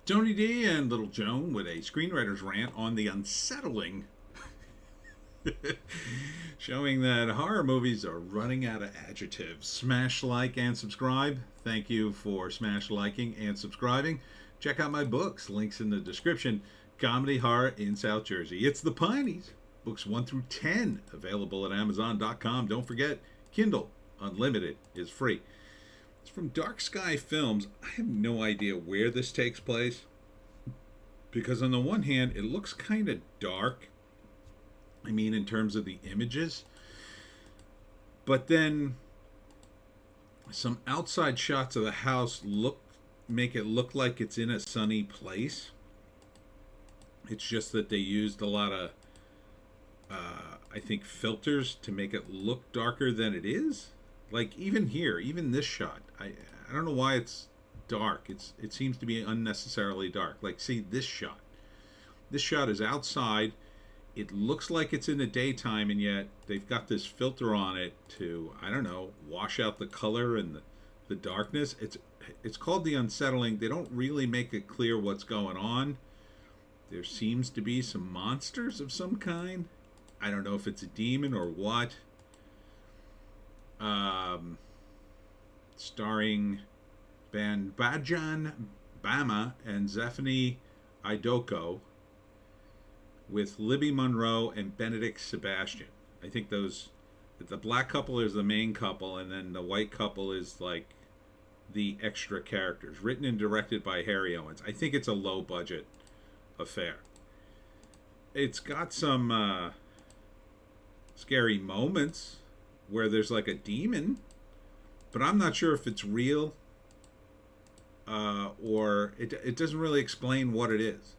Tony D and Little Joan with a screenwriter's rant on the unsettling, showing that horror movies are running out of adjectives. Smash like and subscribe. Thank you for smash liking and subscribing. Check out my books, links in the description. Comedy Horror in South Jersey. It's the Pineys. Books 1 through 10 available at Amazon.com. Don't forget, Kindle Unlimited is free. It's from Dark Sky Films. I have no idea where this takes place because on the one hand, it looks kind of dark. I mean, in terms of the images. But then some outside shots of the house make it look like it's in a sunny place. It's just that they used a lot of, I think, filters to make it look darker than it is. Like even here, even this shot, I don't know why it's dark. It seems to be unnecessarily dark. Like, see this shot. This shot is outside. It looks like it's in the daytime, and yet they've got this filter on it to, I don't know, wash out the color and the darkness. It's called The Unsettling. They don't really make it clear what's going on. There seems to be some monsters of some kind. I don't know if it's a demon or what. Starring Banbajan Bama and Zephany Idoko, with Libby Monroe and Benedict Sebastian. I think the black couple is the main couple, and then the white couple is like the extra characters. Written and directed by Harry Owens. I think it's a low budget affair. It's got some scary moments where there's like a demon, but I'm not sure if it's real or it doesn't really explain what it is.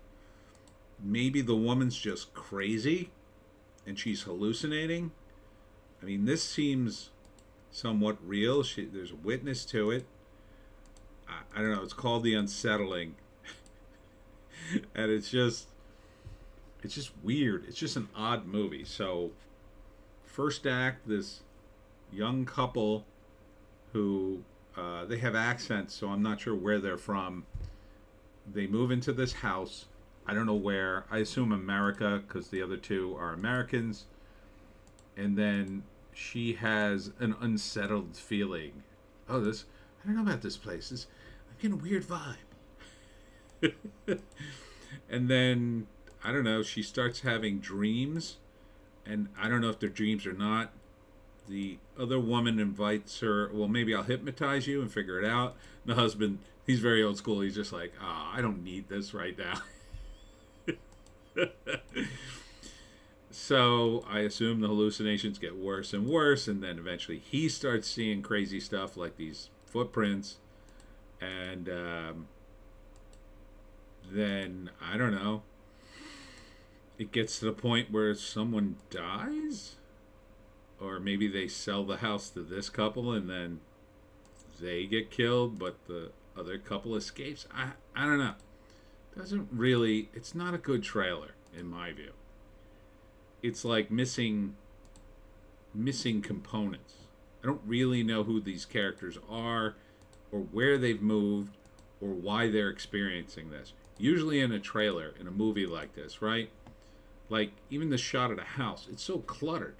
Maybe the woman's just crazy and she's hallucinating. I mean, this seems somewhat real. There's a witness to it. I don't know. It's called The Unsettling. And it's just weird. It's just an odd movie. So, first act, this young couple who they have accents, so I'm not sure where they're from. They move into this house. I don't know where. I assume America, because the other two are Americans. And then she has an unsettled feeling. I don't know about this place. I'm getting a weird vibe. And then, I don't know, she starts having dreams. And I don't know if they're dreams or not. The other woman invites her, well, maybe I'll hypnotize you and figure it out. The husband, he's very old school. He's just like, I don't need this right now. So I assume the hallucinations get worse and worse, and then eventually he starts seeing crazy stuff like these footprints, and then I don't know, it gets to the point where someone dies, or maybe they sell the house to this couple and then they get killed, but the other couple escapes. I don't know. It's not a good trailer in my view. It's like missing components. I don't really know who these characters are or where they've moved or why they're experiencing this. Usually in a trailer, in a movie like this, right? Like, even the shot of the house, it's so cluttered.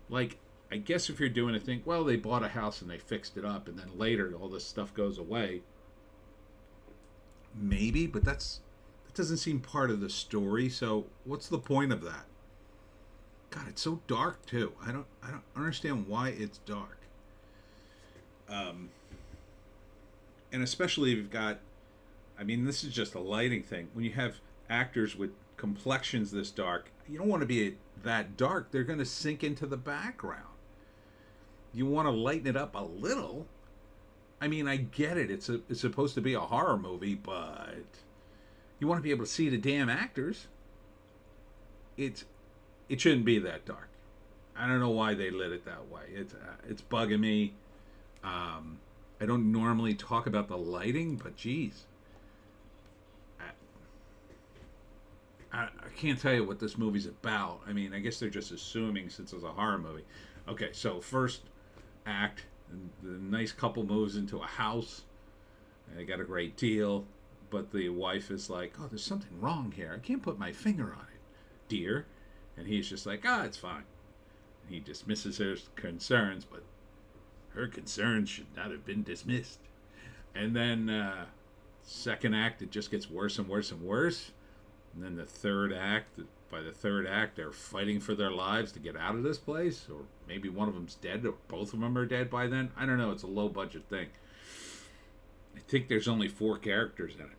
Like, I guess if you're doing a thing, well, they bought a house and they fixed it up, and then later all this stuff goes away. Maybe, but that doesn't seem part of the story, so what's the point of that? God, it's so dark, too. I don't understand why it's dark. And especially if you've got, I mean, this is just a lighting thing. When you have actors with complexions this dark, you don't want to be that dark. They're going to sink into the background. You want to lighten it up a little. I mean, I get it. It's supposed to be a horror movie, but you want to be able to see the damn actors. It shouldn't be that dark. I don't know why they lit it that way. It's bugging me. I don't normally talk about the lighting, but geez. I can't tell you what this movie's about. I mean, I guess they're just assuming since it's a horror movie. Okay, so first act, the nice couple moves into a house. And they got a great deal. but the wife is like, oh, there's something wrong here. I can't put my finger on it, dear. And he's just like, it's fine. And he dismisses her concerns, but her concerns should not have been dismissed. And then second act, it just gets worse and worse and worse. And then the third act, by the third act, they're fighting for their lives to get out of this place. Or maybe one of them's dead, or both of them are dead by then. I don't know. It's a low budget thing. I think there's only 4 characters in it.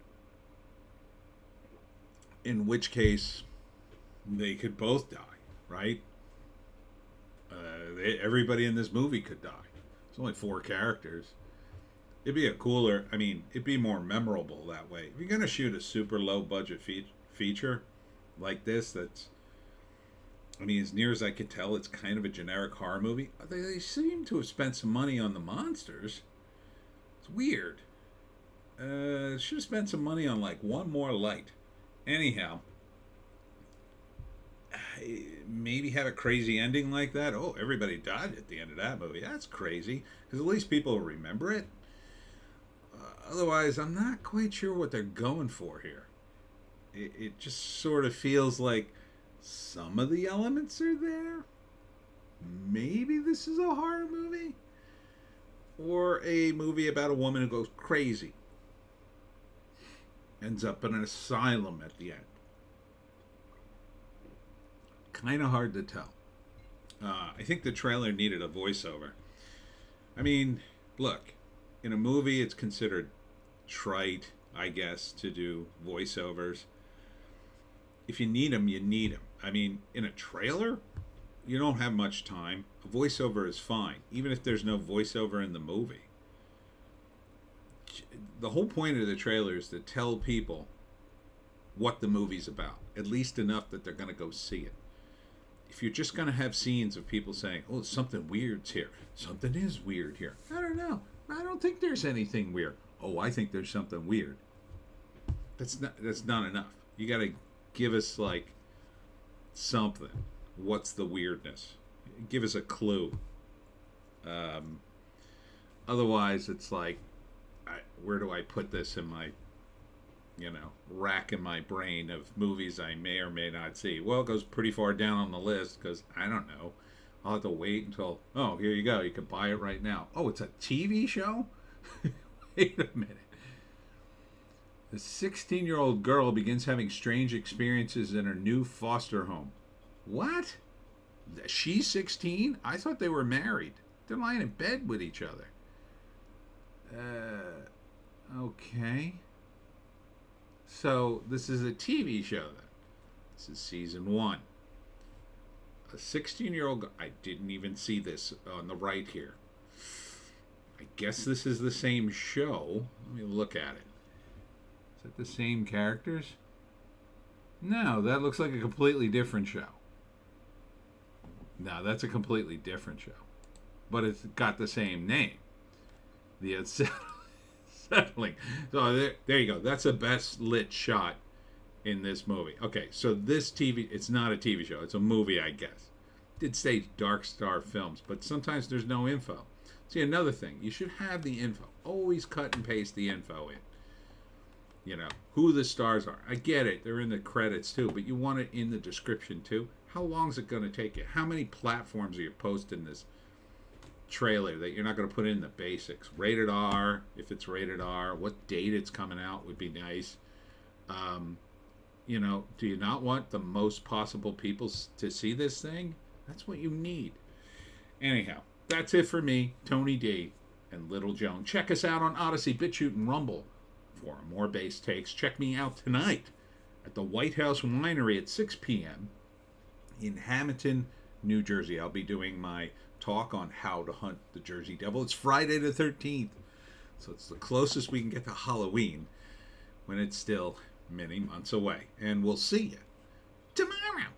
In which case, they could both die, right? Everybody in this movie could die. There's only 4 characters. It'd be it'd be more memorable that way. If you're going to shoot a super low budget feature like this, as near as I could tell, it's kind of a generic horror movie. They seem to have spent some money on the monsters. It's weird. Should have spent some money on like one more light. Anyhow, maybe have a crazy ending like that. Oh, everybody died at the end of that movie. That's crazy, because at least people will remember it. Otherwise, I'm not quite sure what they're going for here. It just sort of feels like some of the elements are there. Maybe this is a horror movie, or a movie about a woman who goes crazy, ends up in an asylum at the end. Kind of hard to tell. I think the trailer needed a voiceover. Look, in a movie it's considered trite, I guess, to do voiceovers. If you need them, you need them. In a trailer, you don't have much time. A voiceover is fine, even if there's no voiceover in the movie. The whole point of the trailer is to tell people what the movie's about, at least enough that they're going to go see it. If you're just going to have scenes of people saying, oh, something weird's here, something is weird here, I don't know, I don't think there's anything weird. Oh, I think there's something weird. That's not enough. You got to give us like something. What's the weirdness? Give us a clue. Otherwise, it's like, where do I put this in my, rack in my brain of movies I may or may not see? Well, it goes pretty far down on the list because I don't know. I'll have to wait until, here you go. You can buy it right now. Oh, it's a TV show? Wait a minute. A 16-year-old girl begins having strange experiences in her new foster home. What? She's 16? I thought they were married. They're lying in bed with each other. Okay. So this is a TV show then. This is season 1. A 16-year-old... I didn't even see this on the right here. I guess this is the same show. Let me look at it. Is that the same characters? No, that looks like a completely different show. No, that's a completely different show. But it's got the same name. The Unsettling. So there you go. That's the best lit shot in this movie. Okay, so this it's not a TV show. It's a movie, I guess. It did say Dark Star Films, but sometimes there's no info. See, another thing, you should have the info. Always cut and paste the info in. Who the stars are. I get it. They're in the credits too, but you want it in the description too. How long is it going to take you? How many platforms are you posting this trailer that you're not going to put in the basics? Rated R, if it's rated R. What date it's coming out would be nice. Do you not want the most possible people to see this thing? That's what you need. Anyhow, that's it for me, Tony D and Little Joan. Check us out on Odysee, Bitchute, and Rumble for more bass takes. Check me out tonight at the White House Winery at 6 p.m. in Hamilton, New Jersey. I'll be doing my talk on how to hunt the Jersey Devil. It's Friday the 13th, so it's the closest we can get to Halloween when it's still many months away. And we'll see you tomorrow.